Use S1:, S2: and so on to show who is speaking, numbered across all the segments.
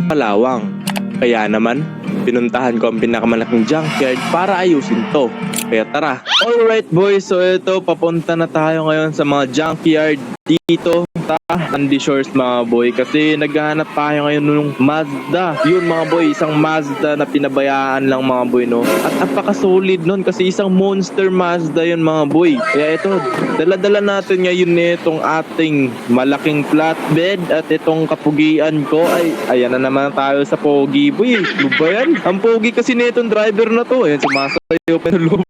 S1: kalawang. Kaya naman, pinuntahan ko ang pinakamalaking junkyard para ayusin to. Kaya tara. Alright boys, so ito, papunta na tayo ngayon sa mga junkyard dito sa Sandy Shores mga boy. Kasi naghahanap tayo ngayon nung Mazda. Yun mga boy, isang Mazda na pinabayaan lang mga boy, no? At napaka-solid nun kasi isang monster Mazda yun mga boy. Kaya ito, dala-dala natin ngayon itong ating malaking flatbed at itong kapugian ko. Ay, ayan na naman tayo sa pogi boy. Ano ba yan? Ang pogi kasi nitong driver na to. Ayan, sumasayo pa yung loob.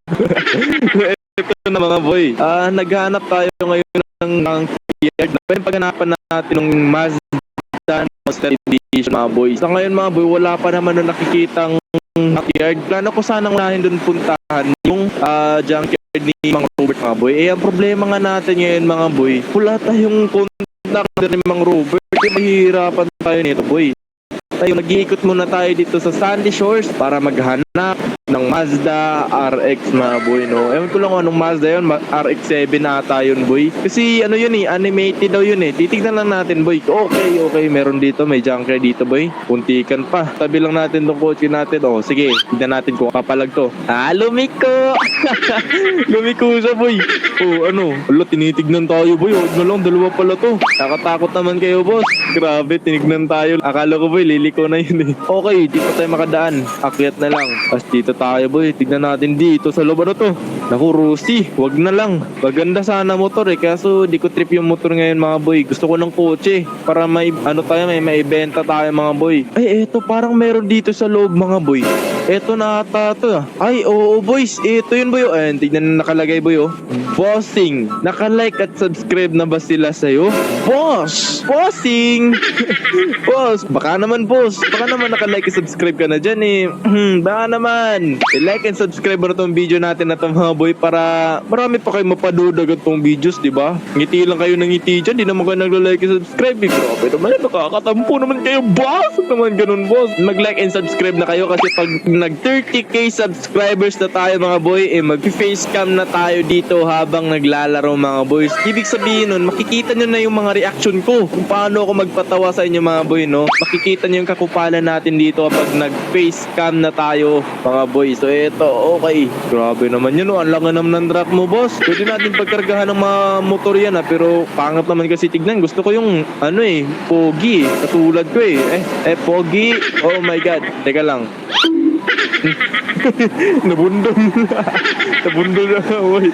S1: Ito na mga boy. Naghanap tayo ngayon ng junkyard. Paghanapan natin ng Mazda Monster Edition mga boy. Sa ngayon mga boy, wala pa naman na nakikitang junkyard. Plano ko sanang unahin doon puntahan yung junkyard ni Mang Robert mga boy. Ang problema nga natin ngayon mga boy, wala tayong contact ni Mang Robert. Mahihirapan tayo nito boy. Tayo nag-iikot muna tayo dito sa Sandy Shores para maghanap ng Mazda RX mga boy, no? Ewan ko lang anong Mazda yun, RX-7 ata yun boy. Kasi ano yun animated daw yun Titignan lang natin boy. Okay, meron dito, may junkyard dito boy. Puntikan pa. Tabi lang natin tong kotse natin. Sige, tignan natin kung kapalag to. Lumiko! Lumiko siya boy. Tinitignan tayo boy. Huwag na lang, dalawa pala to. Nakatakot naman kayo boss. Grabe, tinignan tayo. Akala ko boy, liliko na yun Okay, di pa tayo makadaan. Akyat na lang. Tapos dito tayo boy, tignan natin dito sa loob. Ano to? Naku Rusi, wag na lang. Maganda sana motor kaso di ko trip yung motor ngayon mga boy. Gusto ko ng kotse para may may ibenta tayo mga boy. Ay eto, parang meron dito sa loob mga boy. Eto na ata to. Ay oo boys, eto yun boy. Ayan, tignan na nakalagay boy Bossing. Naka-like at subscribe na ba sila sa'yo? Boss! Bossing! Boss, baka naman boss. Baka naman naka-like at subscribe ka na dyan Baka naman. I-like and subscribe na itong video natin na itong mga boy para marami pa kayo mapadudag itong videos, diba? Ngiti lang kayo ng ngiti dyan. Di naman kayo nag-like and subscribe. Grabe naman ito. Nakakatampo naman kayo, boss. Naman ganun, boss. Mag-like and subscribe na kayo kasi pag nag 30k subscribers na tayo mga boy, mag-facecam na tayo dito habang naglalaro mga boys. Ibig sabihin nun, makikita nyo na yung mga reaction ko kung paano ako magpatawa sa inyo mga boy, no? Makikita nyo yung kakupalan natin dito kapag nag-facecam na tayo mga boy. So eto, okay. Grabe naman yun, ang langa naman ng drop mo, boss. Pwede natin pagkargahan ng mga motor yan, pero pangit naman kasi tignan. Gusto ko yung, pogi. Katulad ko pogi. Oh my god. Teka lang. Nabundol na boy.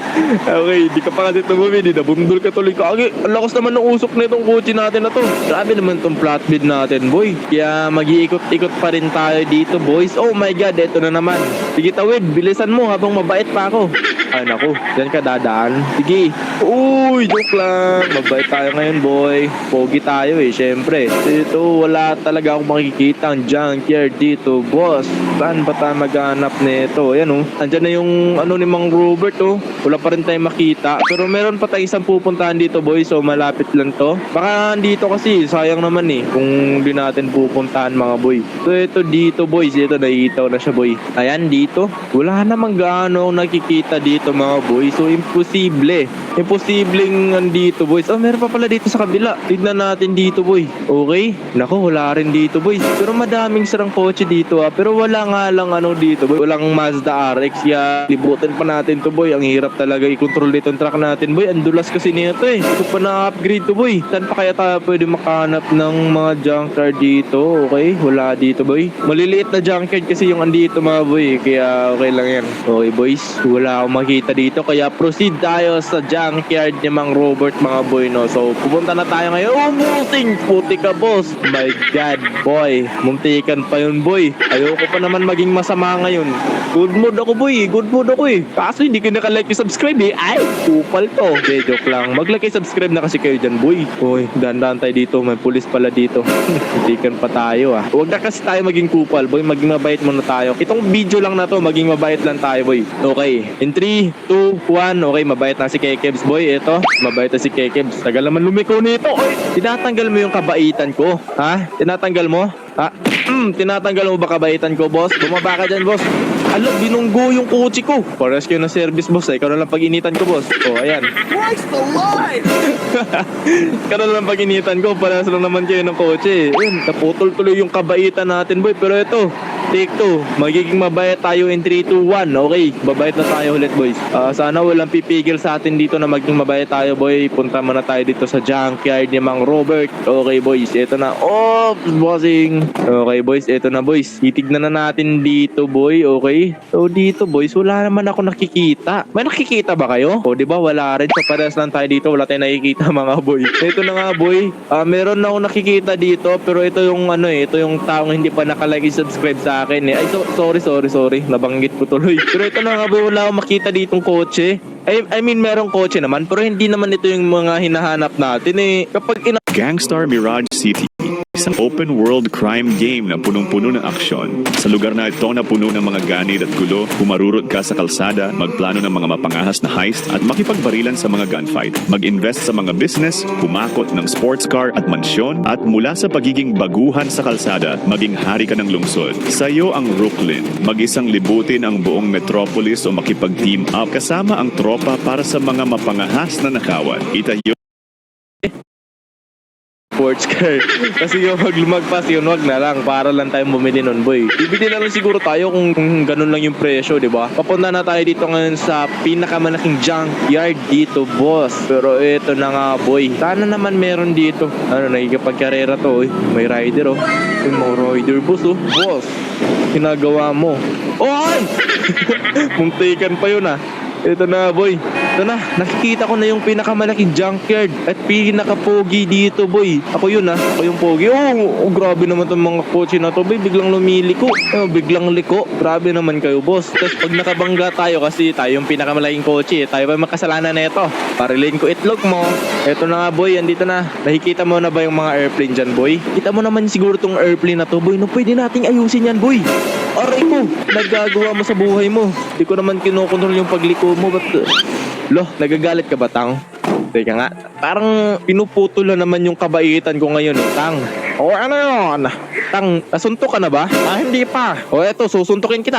S1: Okay, di ka pa kasi tumumid, nabundol ka tuloy ka. Okay, ang lakas naman ng usok na itong kotse natin na to. Grabe naman itong flatbed natin boy. Kaya mag-iikot-ikot pa rin tayo dito boys. Oh my god, eto na naman. Sige tawid, bilisan mo habang mabait pa ako. Ay naku, dyan ka dadaan. Sige. Uy, joke lang. Mabait tayo ngayon boy. Pogi tayo syempre. Dito wala talaga akong makikita ang junkyard dito boss. Saan ba tayo maghanap nito? Ayan andyan na yung ni Mang Robert Wala pa rin tayong makita. Pero meron pa tayong isang pupuntahan dito boy. So malapit lang to. Baka dito kasi sayang naman kung di natin pupuntahan mga boy. So ito dito boys. Ito nakikita na siya boy. Ayan dito. Wala namang gaano nakikita dito mga boy. So imposible. Imposibleng andito boys. Meron pa pala dito sa kabila. Tignan natin dito boy. Okay. Naku, wala rin dito boys. Pero madaming sarang kotse dito pero wala nga lang dito boy. Walang Mazda RX. Kaya libutin pa natin to boy. Ang hirap talaga i-control dito ang truck natin boy. Ang dulas kasi nito Ito pa na-upgrade to boy. Saan pa kaya tayo pwede makahanap ng mga junkyard dito? Okay, wala dito boy. Maliliit na junkyard kasi yung andito mga boy. Kaya okay lang yan. Okay boys, wala akong makita dito. Kaya proceed tayo sa junkyard ni Mang Robert mga boy, no? So pupunta na tayo ngayon. Munting puti ka boss. My god boy, muntikan pa yun boy. Ayoko pa naman maging masama ngayon. Good mood ako boy. Good mood ako Kaso hindi ko naka-like yung subscribe Ay, kupal to. Joke lang. Mag-like and subscribe na kasi kayo dyan boy. Uy, dahan-dahan tayo dito. May pulis pala dito. Muntikan pa tayo Huwag na kasi tayo maging kupal boy. Maging mabait muna tayo. Itong video lang na to, maging mabait lang tayo boy. Okay, in 3, 2, 1. Okay, mabait na si Kekebs boy. Ito, mabait na si Kekebs. Tagal naman lumiko nito. Oy, tinatanggal mo yung kabaitan ko. Ha? Tinatanggal mo? Tinatanggal mo ba kabaitan ko, boss? Bumaba ka dyan, boss. Ala, binunggo yung kotse ko. Pares kayo na service, boss. Ikaw na lang pag-initan ko, boss. O, ayan.
S2: Christ alive!
S1: Ikaw na lang pag-initan ko. Pares lang naman kayo ng kotse. Ayun, naputol tuloy yung kabaitan natin, boy. Pero ito, take 2. Magiging mabait tayo in 3, 2, 1. Okay, babait na tayo ulit, boys. Sana walang pipigil sa atin dito na maging mabait tayo, boy. Punta muna tayo dito sa junkyard ni Mang Robert. Okay, boys. Ito na. Oh, bossing. Okay, boys. Ito na, boys. Titignan na natin dito, boy. Okay. So, dito, boys, wala naman ako nakikita. May nakikita ba kayo? O, di ba? Wala rin. So, parehas lang tayo dito. Wala tayong nakikita, mga boy. Ito na nga, boy. Meron na ako nakikita dito. Pero ito yung, ito yung taong hindi pa nakalike subscribe sa akin, eh. Ay, sorry. Nabanggit ko tuloy. Pero ito na nga, boy. Wala akong makita ditong kotse. I mean, merong kotse naman. Pero hindi naman ito yung mga hinahanap natin, eh. Kapag
S3: Gangstar Mirage City, isang open world crime game na punong-puno ng aksyon. Sa lugar na ito na puno ng mga ganid at gulo, humarurot ka sa kalsada, magplano ng mga mapangahas na heist at makipagbarilan sa mga gunfight. Mag-invest sa mga business, humakot ng sports car at mansyon, at mula sa pagiging baguhan sa kalsada, maging hari ka ng lungsod. Sa'yo ang Brooklyn. Mag-isang libutin ang buong metropolis o makipag-team up kasama ang tropa para sa mga mapangahas na nakawan. Itayo
S1: sports car. Kasi yung pag lumagpas yun, wag na lang. Para lang tayong bumili nun, boy. Bibili na lang siguro tayo kung ganun lang yung presyo, di ba? Papunta na tayo dito ngayon sa pinakamalaking junkyard dito, boss. Pero ito na nga, boy. Sana naman meron dito. Nakikipagkarera to, may rider, oh. May mga rider, boss, oh. Boss, ginagawa mo. Oy! Muntikan pa yun, ah. Ito na, boy. Ito na, nakikita ko na yung pinakamalaking junkyard at pinakapogi dito, boy. Ako yun, ha. Ako yung pogi. Oh, grabe naman itong mga kotse na to, boy. Biglang lumiliko. Biglang liko. Grabe naman kayo, boss. Tapos pag nakabangga tayo, kasi tayo yung pinakamalaking kotse, tayo pa makasalanan na ito. Parilin ko itlog mo. Ito na nga, boy. Andito na. Nakikita mo na ba yung mga airplane dyan, boy? Kita mo naman siguro tong airplane na to, boy. No, pwede nating ayusin yan, boy. Aray ko, nagagawa mo sa buhay mo. Di ko naman kinokontrol yung pagliko mo. Ba't... Loh, nagagalit ka ba, Tang? Teka nga, parang pinuputol na naman yung kabaitan ko ngayon, eh. Tang, o ano yun? Tang, nasuntok ka na ba? Hindi pa. O eto, susuntukin kita.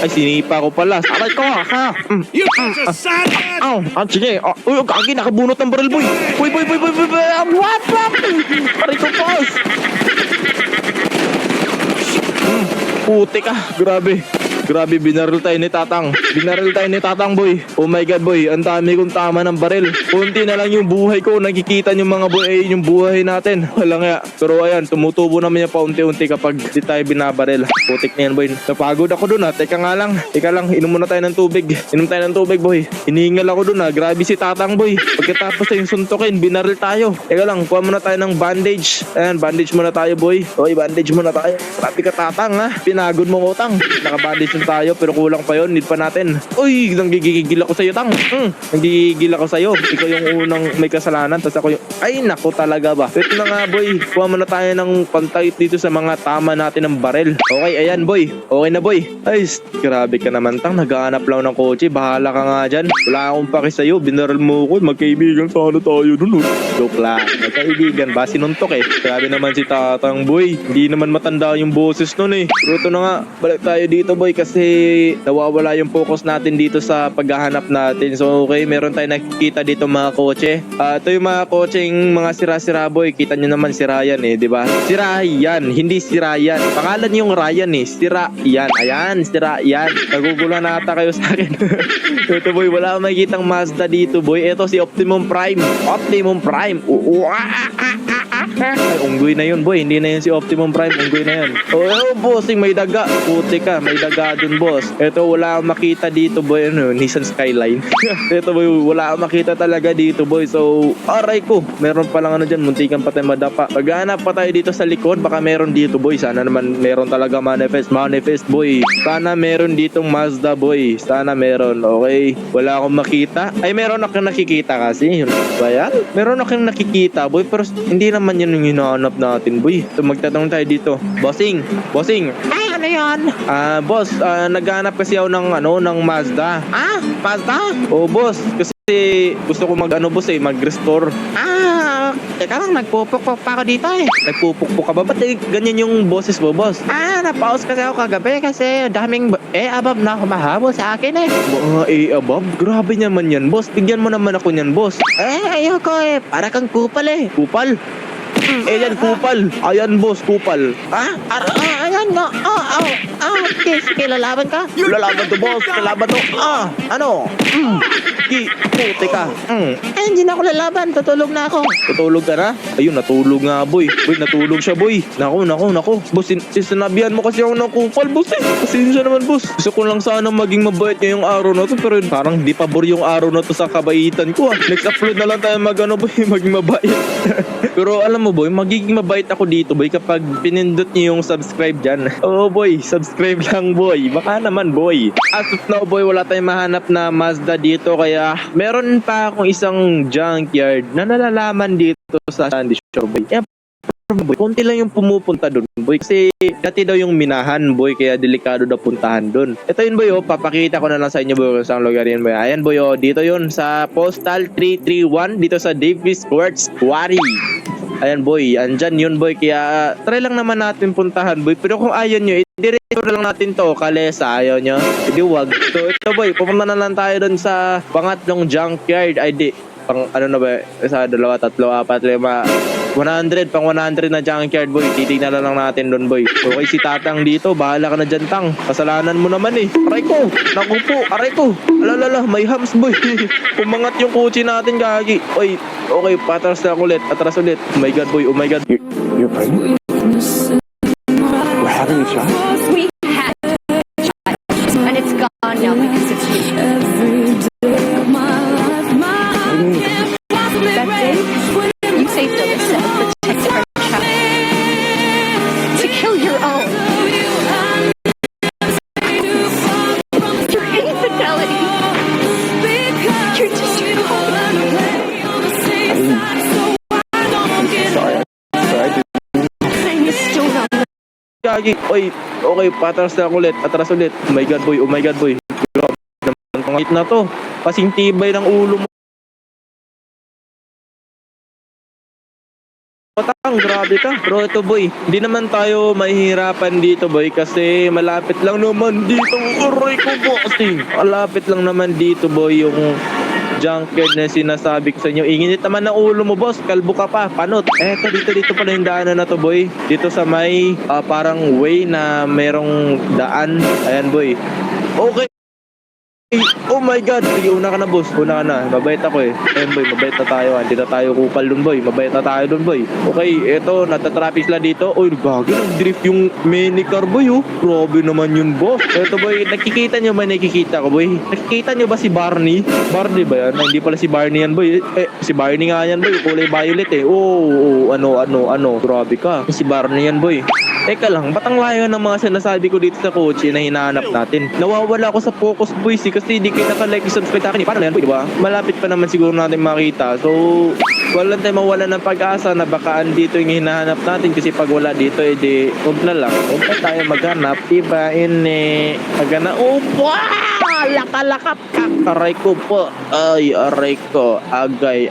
S1: Ay, sinipa ko pala. Aray ko, ha?
S2: You bunch of sadness!
S1: Sige. Uy, kagi, nakabunot ng baril, boy. Boy. What? Aray ko, boss. Puti ka, grabe, binaril tayo ni Tatang. Boy. Oh my God, boy. Ang dami kong tama ng baril. Kunti na lang yung buhay ko. Nakikita yung mga boy, ay yung buhay natin. Wala nga. Pero ayan, tumutubo naman yung paunti-unti kapag di tayo binabaril. Putik na yan, boy. Napagod ako dun, ha. Teka lang. Inom muna tayo ng tubig. Boy. Hinihingal ako dun, ha. Grabe si Tatang, boy. Pagkatapos tayong suntukin, binaril tayo. Teka lang, kuha muna tayo ng bandage. Ayan, bandage muna tayo, boy. Okay, bandage muna tayo. Grabe ka, Tatang, ha. Pinagod mo, utang. Naka-bandage tayo pero kulang pa yon, need pa natin. Uy, nanggigigil ako sa'yo, Tang. Nanggigigil ako sa'yo. Ikaw yung unang may kasalanan, tapos ako yung, ay nako talaga ba. Ito na nga, boy. Kuha muna tayo ng pantay dito sa mga tama natin ng baril. Okay, ayan, boy. Okay na, boy. Ay, grabe ka naman, Tang. Naghahanap lang ng kotse. Bahala ka nga dyan. Wala akong paki sa'yo. Binaril mo ko. Magkaibigan sana tayo dun. Joke lang. Magkaibigan ba? Sinuntok, eh. Grabe naman si Tatang, boy. Hindi naman matanda yung boses nun, eh. Pero ito na nga. Balik tayo dito, boy, kasi nawawala yung focus natin dito sa paghahanap natin. So okay, meron tayong nakikita dito mga kotse. Ito yung mga kotseng mga sira-sira, boy. Kita nyo naman si Ryan, eh, di ba? Si Ryan, hindi si Ryan. Pangalan yung Ryan, eh. Si Ryan. Ayan, si Ryan. Nagugulan na ata kayo sa akin. Ito, boy, wala akong makikitang Mazda dito, boy. Ito si Optimum Prime. Ay, unggoy na yun, boy. Hindi na yun si Optimum Prime. Unggoy na yun. Oh, bossing, may daga. Puti ka, may daga dun, boss. Ito, wala akong makita dito, boy. Nissan Skyline. Ito, boy, wala akong makita talaga dito, boy. So, aray ko. Meron palang dyan. Muntikan pa tayo madapa. Paghanap pa tayo dito sa likod, baka meron dito, boy. Sana naman meron talaga manifest, boy. Sana meron ditong Mazda, boy. Sana meron, okay? Wala akong makita. Ay, meron akong nakikita kasi. Yun ba yan? Meron akong nakikita, boy. Pero hindi naman yun yung hinahanap natin, boy. So, magtatanong tayo dito. Bossing. Ay, ano yan? Boss, naghanap kasi ako ng Mazda. Mazda? Oh, boss. Kasi gusto ko mag-restore.
S4: Teka lang, nagpupukpuk pa ako dito eh.
S1: Nagpupukpuk ka ba? Ba't ganyan yung boses mo, boss?
S4: Napause kasi ako kagabi kasi daming above na humahabol sa akin eh.
S1: Mga above? Grabe naman yan, boss. Bigyan mo naman ako niyan, boss.
S4: Ayoko eh. Para kang kupal eh.
S1: Kupal? Yan, kupal. Ayan, boss, kupal.
S4: Ayan nga. Sige, lalaban ka.
S1: Lalaban to, boss. Lalaban to.
S4: Ano?
S1: Puti ka.
S4: Hindi na ako lalaban. Tutulog na ako.
S1: Tutulog ka na? Ayun, natulog nga, boy. Boy, natulog siya, boy. Naku. Boss, sinabihan mo kasi ako ng kupal, boss eh. Pasensya naman, boss. Gusto ko lang sana maging mabait ngayong araw na to, pero parang di pabor yung araw na to sa kabaitan ko, Next upload na lang tayo boy, maging mabait. Pero alam mo, boy, magiging mabait ako dito, boy, kapag pinindot niyo yung subscribe dyan. Oo, boy, subscribe lang, boy. Baka naman, boy. As of now, boy, wala tayong mahanap na Mazda dito, kaya meron pa akong isang junkyard na nalalaman dito sa Sandy Shore, boy. Boy, konti lang yung pumupunta doon, boy. Kasi dati daw yung minahan, boy, kaya delikado daw puntahan doon. Ito yun, boy, papakita ko na lang sa inyo, boy, kung saan lugar yun, boy. Ayan, boy, dito yun sa Postal 331, dito sa Davis Courts Quarry. Ayan, boy, andyan yun, boy, kaya try lang naman natin puntahan, boy. Pero kung ayaw nyo, diretso na lang natin to, Kalesa, ayaw nyo, hindi wag. So ito, boy, pupunta na lang tayo doon sa pangatlong junkyard, pang ano na ba, isa, dalawa, tatlo, apat, lima, 100, pang 100 na junkyard, boy. Titignan na lang natin doon, boy. Okay, si Tatang dito, bahala ka na dyan, Tang. Kasalanan mo naman eh. Aray ko, naku po, aray ko. Alalala, may hams, boy. Umangat yung kutsi natin, gagi. Oy, okay, patras na ulit, atras ulit. Oh my god, boy, oh my god.
S2: You're pregnant? We're having a child?
S5: We had a child, and it's gone now because it's you. That day, you saved Alyssa and protected her child. To kill your own. Your infidelity. You're just cold.
S2: Sorry.
S5: I'm still not.
S1: Gagi, oy, okay, patras na ulit, atras ulit. Oh my god, boy, oh my god, boy. Grabe naman tong height na to. Kasing tibay ng ulo mo. Patang, grabe ka. Bro, ito, boy, hindi naman tayo mahihirapan dito, boy, kasi malapit lang naman dito. Aray ko, bossing. Malapit lang naman dito, boy, yung junkyard na sinasabi ko sa inyo. Inginit naman ng ulo mo, boss. Kalbo ka pa. Panot. Eto, dito pala yung daanan na to, boy. Dito sa may parang way na merong daan. Ayan, boy. Okay. Oh my god. Sige, una ka na, boss. Una ka na. Mabait ako eh. Ayan, boy. Mabait na tayo. Hindi na tayo kupal dun, boy. Mabait na tayo dun, boy. Okay, eto. Natatrapis lang dito. Uy, bagay. Nag-drift yung minicar, boy, oh. Grabe naman yun, boss. Eto, boy. Nakikita nyo ba? Nakikita ko, boy. Nakikita nyo ba si Barney? Barney ba yan? Hindi pala si Barney yan, boy. Si Barney nga yan, boy. Kulay violet eh. Ano. Grabe ka. Si Barney yan, boy. Teka lang, ba't ang layo ng mga sinasabi ko dito sa kotse na hinahanap natin? Nawawala ako sa focus, boys, kasi di kayo naka-like and subscribe sa akin. Paano na yan, boy, diba? Malapit pa naman siguro natin makita. So, walang tayo mawala ng pag-asa na baka andito yung hinahanap natin kasi pag wala dito, edi, huwag na lang. Huwag na tayo maghanap, diba? Maghanap. Oh, wow! Lakalakap ka. Aray ko po. Ay, aray ko. Agay.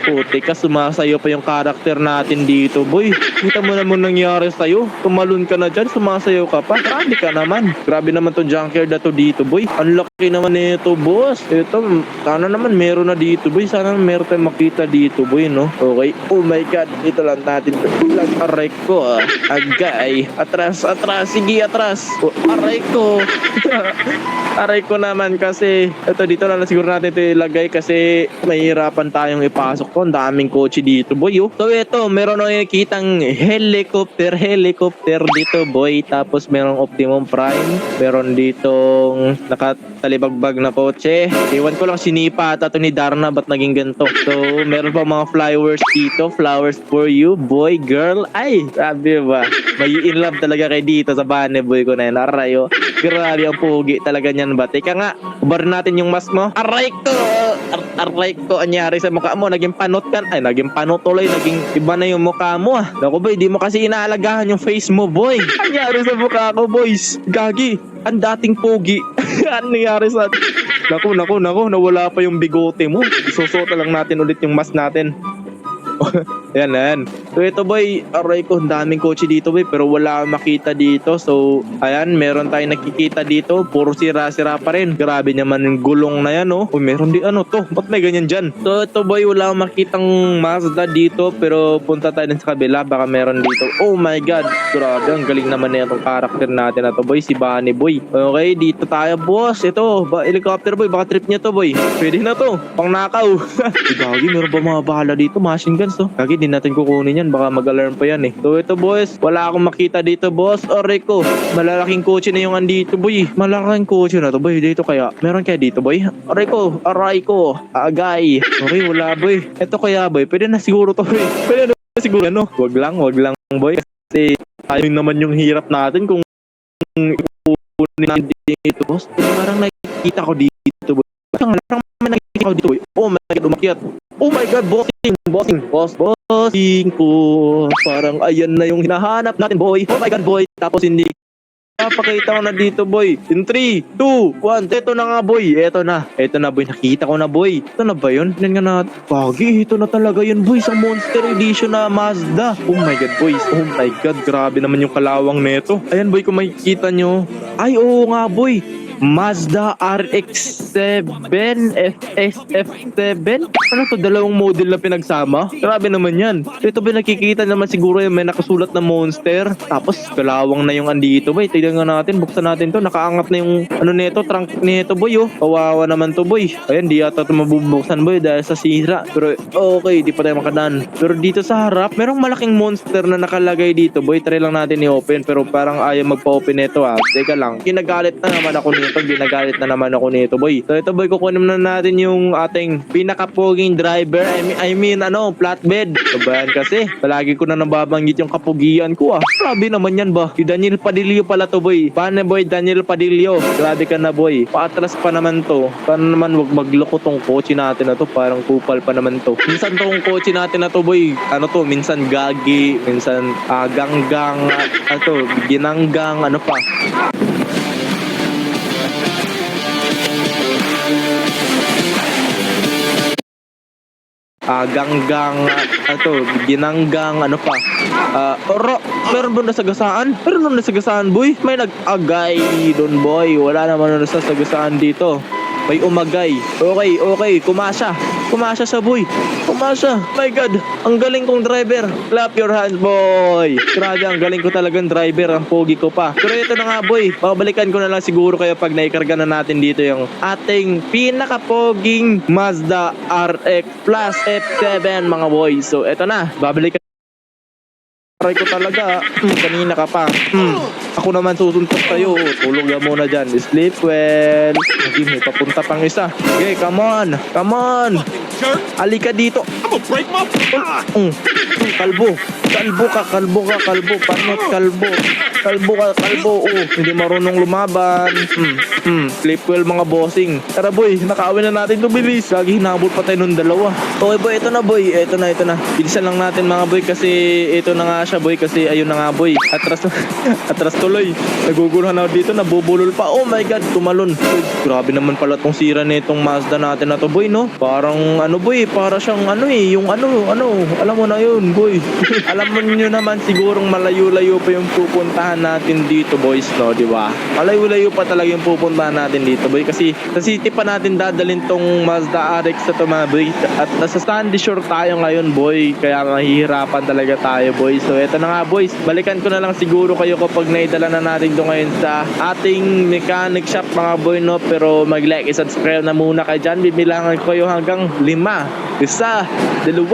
S1: Puti ka, sumasayo pa yung karakter natin dito, boy. Kita mo naman nangyari sa'yo. Tumalon ka na dyan, sumasayo ka pa. Grabe ka naman. Grabe naman to junkyard na to dito, boy. Ang laki naman nito, boss. Ito, sana naman meron na dito, boy. Sana meron tayong makita dito, boy, no? Okay. Oh my god. Ito lang natin. Aray ko, agay. Atras. Sige, atras. Oh, aray ko. Aray ko naman kasi ito dito na siguro natin ito ilagay kasi mahirapan tayong ipasok to. Ang daming kotse dito, boy, oh. So ito, meron na nakikitang helicopter dito, boy. Tapos merong Optimum Prime. Meron ditong nakatalibagbag na kotse. Iwan ko lang sinipa ata to ni Darna ba't naging ganito. So meron pa mga flowers dito. Flowers for you, boy, girl. Ay, sabi ba? May in love talaga kay dito sa bane, boy ko na yan. Aray, oh. Grabe ang pugi talaga niyan ba? Teka nga, ubarin natin yung mask mo. Aray ko, anyari sa mukha mo. Naging panot kan. Ay, naging panot tuloy. Naging iba na yung mukha mo, ah. Naku, boy, di mo kasi inaalagahan yung face mo, boy. Anyari sa mukha ko, boys. Gagi, ang dating pugi. Ano nangyari sa Naku, nawala pa yung bigote mo. Isusuot na lang natin ulit yung mask natin. Ayan. So ito boy, aray ko, ang daming kotse dito boy, pero wala akong makita dito. So ayan, meron tayong nakikita dito, puro sira-sira pa rin. Grabe naman yung gulong na yan, oh. Uy, meron di ano to, ba't may ganyan dyan? So ito boy, wala akong makitang Mazda dito, pero punta tayo din sa kabila, baka meron dito. Oh my god, grabe, ang galing naman na itong karakter natin na to boy, si Bunny boy. Okay, dito tayo boss. Ito, helicopter boy, baka trip niya to boy. Pwede na to, pang nakaw. Gagi, meron ba mga bahala dito, machine guns to? Gagi, di natin kukunin yan, baka mag-alarm pa yan eh. So ito boys, wala akong makita dito boss. Aray ko, malalaking kotse na yung andito boy. Malalaking kotse na to boy, dito kaya. Meron kaya dito boy? Aray ko, agay. Okay, wala boy. Ito kaya boy, pwede na siguro to boy. Pwede na siguro ano. Wag lang boy. Kasi ayun naman yung hirap natin kung kukunin natin dito boss. Parang nakikita ko dito boy. Parang nakikita ko dito boy. Oh my god, umakyat. Oh my god, bossing ko. Parang ayan na yung hinahanap natin, boy. Oh my god, boy. Tapos hindi papakita ko na dito, boy. In 3, 2, 1. Ito na nga, boy. Ito na, boy. Nakita ko na, boy. Ito na ba yun? Tignan nga natin. Pagi, ito na talaga yun, boy. Sa Monster Edition na Mazda. Oh my god, boys. Oh my god, grabe naman yung kalawang nito. Ayan, boy, kung makikita nyo. Ay, oo nga, boy. Mazda RX-7 FSF7. Ano to, dalawang model na pinagsama? Grabe naman yan. Ito ba nakikita naman siguro yung may nakasulat na Monster. Tapos kalawang na yung andito boy. Tignan nga natin, buksan natin to. Nakaangat na yung ano nito, trunk nito boy oh. Kawawa naman to boy. Ayan, di ata ito mabubuksan boy dahil sa sira. Pero okay, di pa tayo makadaan. Pero dito sa harap, merong malaking Monster na nakalagay dito boy. Try lang natin i-open pero parang ayaw magpa-open nito ah. Teka lang, kinagalit na naman ako nito. Ginagalit na naman ako nito boy. So ito boy, kukunin na natin yung ating pinakapuging driver. I mean flatbed. So ba yan kasi? Palagi ko na nababanggit yung kapugian ko ah. Grabe naman yan ba? Si Daniel Padillo pala to boy. Paano boy, Daniel Padillo? Grabe ka na boy. Paatras pa naman to. Paano naman wag magloko tong kotse natin na to? Parang kupal pa naman to. Minsan tong kotse natin na to boy, minsan gagi, minsan ganggang, ginanggang, ano pa. Ginanggang, ano pa. Meron ba nasagasaan? Meron na nasagasaan, boy. May nag-agay doon, boy. Wala naman na nasagasaan dito. May umagay. Okay. Kumasya sa boy. Kumasya. My God. Ang galing kong driver. Clap your hands, boy. Grabe, ang galing ko talagang driver. Ang pogi ko pa. Pero ito na nga, boy. Babalikan ko na lang siguro kayo pag naikarga na natin dito yung ating pinakapoging Mazda RX Plus F7, mga boy. So, ito na. Babalikan try ko talaga. Kanina ka pa. Ako naman susuntok sa'yo. Tulog ka muna dyan. Sleep well. Hindi may papunta pang isa. Okay, come on. Alika dito. Kalbo. Panot kalbo. Kalbo. Hindi marunong lumaban. Sleep well, mga bossing. Tara boy, nakaawin na natin to, bilis. Lagi hinabot pa tayo nung dalawa. Okay boy, ito na boy. Ito na. Bilisan lang natin mga boy kasi ito na nga siya boy. Kasi ayun na nga boy. Atras tuloy. Naguguluhan ako dito, nabubulol pa. Oh my god, tumalon. Uy, grabe naman pala tong sira nitong Mazda natin na to boy, no? Parang boy, para siyang yung alam mo na yun boy. Alam mo nyo naman sigurong malayo-layo pa yung pupuntahan natin dito boys, no? Diba? Malayo-layo pa talaga yung pupuntahan natin dito boy. Kasi sa city pa natin dadalhin tong Mazda RX na to mga boy. At nasa Sandy Shore tayo ngayon boy. Kaya mahihirapan talaga tayo boy. So eto na nga boys, balikan ko na lang siguro kayo kapag naidala na natin ito ngayon sa ating mechanic shop mga boy, no? Pero mag-like and subscribe na muna kayo dyan. Bibilangan ko kayo hanggang 5. 1, 2, 3, 4,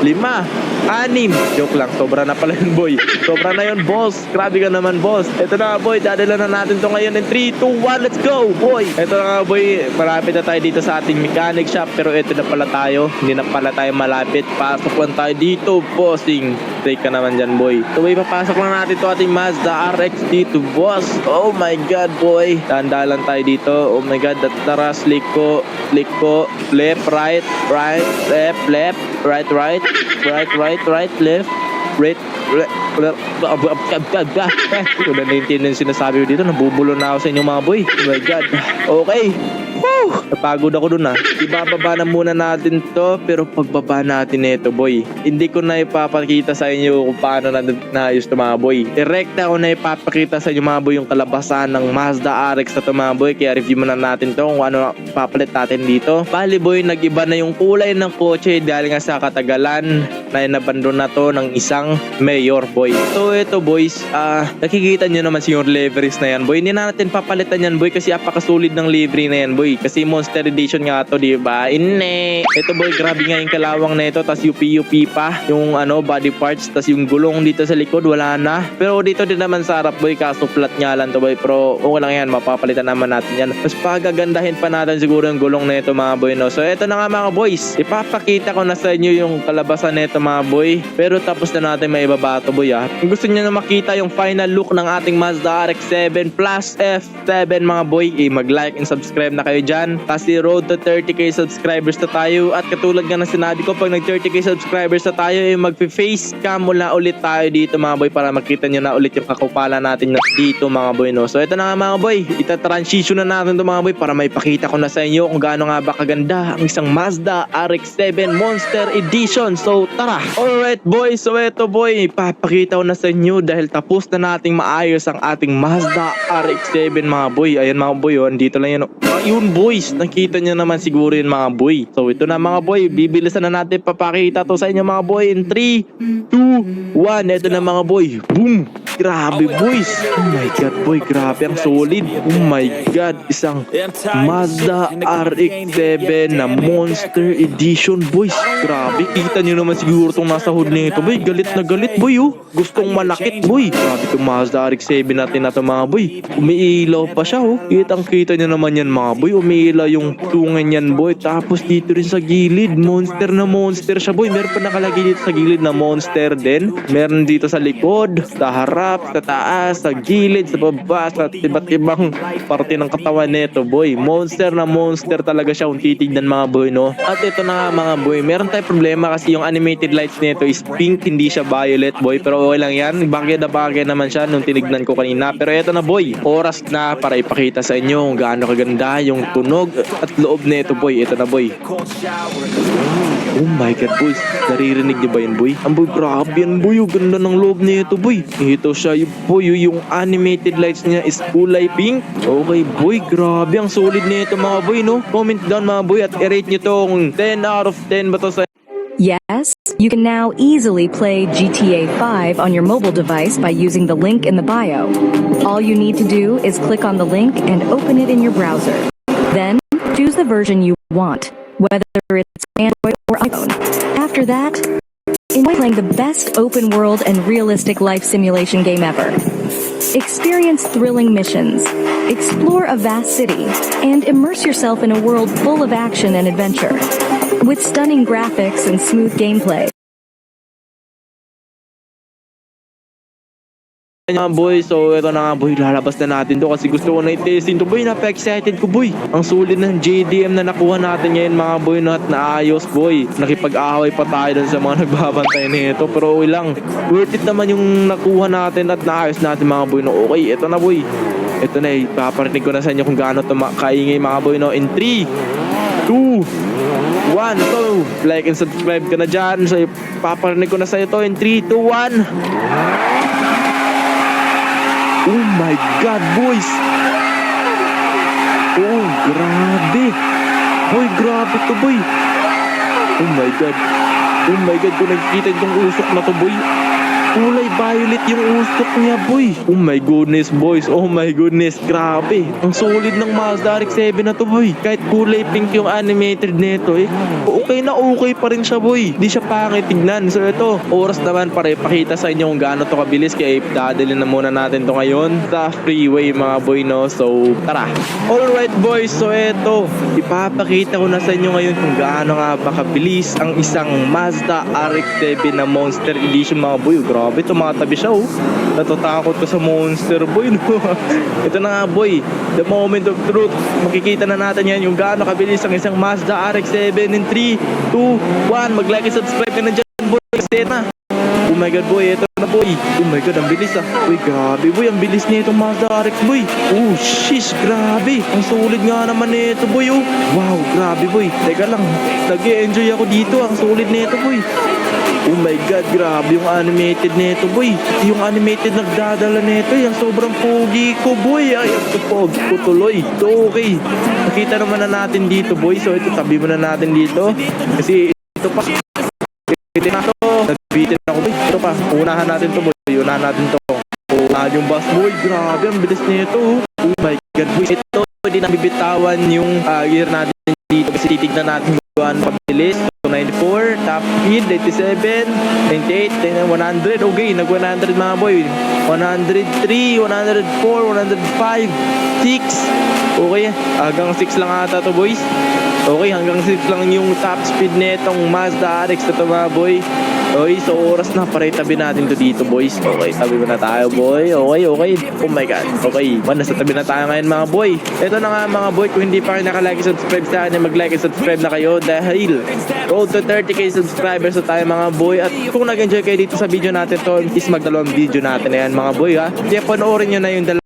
S1: 5, 6. Joke lang, sobra na pala yun boy. Sobra na yun boss. Grabe ka naman boss. Ito na boy, dadala na natin to ngayon in 3, 2, 1, let's go boy. Ito na nga boy, malapit na tayo dito sa ating mechanic shop. Pero ito na pala tayo, hindi na pala tayo malapit. Pasok lang tayo dito bossing. Take ka naman dyan boy. So boy, papasok lang natin to ating Mazda RX dito boss. Oh my god boy. Tanda lang tayo dito. Oh my god, tara, slick ko, left, right, left, right, left, rate, kung na naintindihan yung sinasabi ko dito, nabubulo na ako sa inyo mga boy. Oh my god. Okay. Woo! Napagod ako dun Ibababa na muna natin to, pero pagbaba natin nito boy, hindi ko na ipapakita sa inyo kung paano naayos to mga boy. Direkta ko na ipapakita sa inyo mga boy yung kalabasan ng Mazda RX na to mga boy. Kaya review muna natin to kung ano papalit natin dito. Bali boy, nag-iba na yung kulay ng kotse dahil nga sa katagalan na inabandon na to ng isang mayor boy. So ito boys, nakikita nyo naman si yung liveries na yan boy. Hindi na natin papalitan yan boy kasi apakasulit ng livery na yan boy. Kasi Monster Edition nga to, di ba? Inne. Ito boy, grabe nga yung kalawang na ito. Tas UP pa yung body parts. Tas yung gulong dito sa likod wala na. Pero dito din naman sa harap boy, kaso flat nga lang to boy. Pero okay lang yan, mapapalitan naman natin yan. Mas pagagandahin pa natin siguro yung gulong na ito mga boy, no? So ito na nga mga boys, ipapakita ko na sa inyo yung kalabasan na ito mga boy. Pero tapos na natin may ibaba to boy Kung gusto niyo na makita yung final look ng ating Mazda RX-7 plus F7 mga boy, mag-like and subscribe na kayo dyan. Kasi road to 30k subscribers na tayo. At katulad nga na sinabi ko, pag nag 30k subscribers na tayo, mag-face cam mula ulit tayo dito mga boy, para makita nyo na ulit yung kakupalan natin dito mga boy, no? So ito na nga mga boy, ita-transition na natin to mga boy para maipakita ko na sa inyo kung gaano nga ba kaganda ang isang Mazda RX-7 Monster Edition. So tara! Alright boy, so ito boy, papakita ko na sa inyo dahil tapos na nating maayos ang ating Mazda RX-7 mga boy. Ayan mga boy, andito lang yan. Ayun boys, nakita nyo naman siguro yun mga boy. So ito na mga boy, bibilisan na natin papakita to sa inyo mga boy in 3, 2, 1. Ito na mga boy, boom! Grabe boys, oh my god boy, grabe ang solid. Oh my god, isang Mazda RX-7 na Monster Edition boys. Grabe, kita nyo naman siguro tong nasa hood nito boy. Galit na galit boy gustong malakit boy. Grabe itong Mazda RX-7 natin na to mga boy. Umiilaw pa siya Kitang kita nyo naman yan mga boy, umiilaw yung tungan yan boy. Tapos dito rin sa gilid, monster na monster siya boy. Meron pa nakalagay dito sa gilid na monster din. Meron dito sa likod, sa harap, sa taas, sa gilid, sa baba, sa iba't ibang parte ng katawan nito boy. Monster na monster talaga siya kung titignan mga boy, no? At ito na nga mga boy, meron tayong problema kasi yung animated lights nito is pink, hindi siya violet boy. Pero okay lang yan, bagay na bagay naman siya nung tinignan ko kanina. Pero ito na boy, oras na para ipakita sa inyo kung gaano kaganda yung tunog at loob nito boy. Ito na boy. Oh my god boys, naririnig niyo ba yun boy? Ang boy, grabe yan boy, yung ganda ng loob nito boy. Ito siya yung boy, yung animated lights niya is kulay pink. Okay boy, grabe ang solid nito mga boy, no? Comment down mga boy at i-rate nyo to kung 10 out of 10 ba to sa...
S6: Yes, you can now easily play GTA 5 on your mobile device by using the link in the bio. All you need to do is click on the link and open it in your browser. Then, choose the version you want, whether it's Android or iPhone. After that, enjoy playing the best open world and realistic life simulation game ever. Experience thrilling missions, explore a vast city, and immerse yourself in a world full of action and adventure. With stunning graphics and smooth gameplay.
S1: Mga boy, so ito na nga boy, lalabas na natin to kasi gusto ko na i-testing to boy. Napaka-excited ko boy. Ang sulit ng JDM na nakuha natin ngayon mga boy, no, at naayos boy. Nakipag-away pa tayo dun sa mga nagbabantay nito, pero okay lang. Worth it naman yung nakuha natin at naayos natin mga boy, no. Okay, ito na boy. Ito na, paparinig ko na sa inyo kung gaano to kaingay mga boy, no. In 3, 2, 1. So, like and subscribe ka na dyan. So, paparinig ko na sa inyo to in 3, 2, 1. Oh my god boys. Oh grabe. Boy, grabe to boy. Oh my god. Oh my god, kung nakikita itong usok na to boy, kulay violet yung usok niya boy. Oh my goodness boys, oh my goodness, grabe. Ang solid ng Mazda RX-7 na to boy. Kahit kulay pink yung animated nito okay na okay pa rin siya boy. Di siya pangit tignan. So ito, oras naman para ipakita sa inyo kung gaano to kabilis. Kaya dadalhin na muna natin to ngayon sa freeway mga boy, no. So tara. Alright boys, so ito, ipapakita ko na sa inyo ngayon kung gaano nga ba kabilis ang isang Mazda RX-7 na Monster Edition mga boy. Grabe, tumatabi siya natatakot ko sa monster boy, no? Ito na nga boy, the moment of truth. Makikita na natin yan yung gaano kabilis ang isang Mazda RX-7 in 3, 2, 1. Mag-like and subscribe ka na dyan boy. Kasi na, oh my god boy, eto na boy. Oh my god, ang bilis ah. Uy, grabe boy, ang bilis nito Mazda RX boy. Oh shish, grabe. Ang sulit nga naman nito boy oh. Wow, grabe boy. Teka lang, nag-enjoy ako dito. Ang sulit nito boy. Oh my god, grabe yung animated nito boy. Yung animated nagdadala nito, yung sobrang pogi ko boy. Ay, ang pogi ko tuloy. So okay, nakita naman na natin dito boy. So ito, tabi mo na natin dito. Kasi ito pa, ito na to. Nagbitin ako boy. Ito pa, unahan natin to boy. Unahan natin to. Unahan yung bus boy. Grabe, ang bilis nito. Oh my god boy. Ito, hindi na bibitawan yung gear natin dito. Kasi titignan natin kung ano pabilis. 94, top speed, 87, 98, 100. Okay, nag 100 mga boy. 103, 104, 105, 6. Okay, hanggang 6 lang ata to boys. Okay, hanggang 6 lang yung top speed netong Mazda RX na to mga boy. Okay, so oras na, pare tabi natin to dito boys. Okay, tabi mo na tayo boy. Okay, okay. Oh my god. Okay, nasa tabi na tayo ngayon mga boy. Ito na nga mga boy, kung hindi pa kayo nakalike subscribe sa akin, mag-like and subscribe na kayo dahil road to 30k subscribers na tayo mga boy. At kung nag-enjoy kayo dito sa video natin to, is magdalawang video natin na yan mga boy ha. Kaya panoorin nyo na yung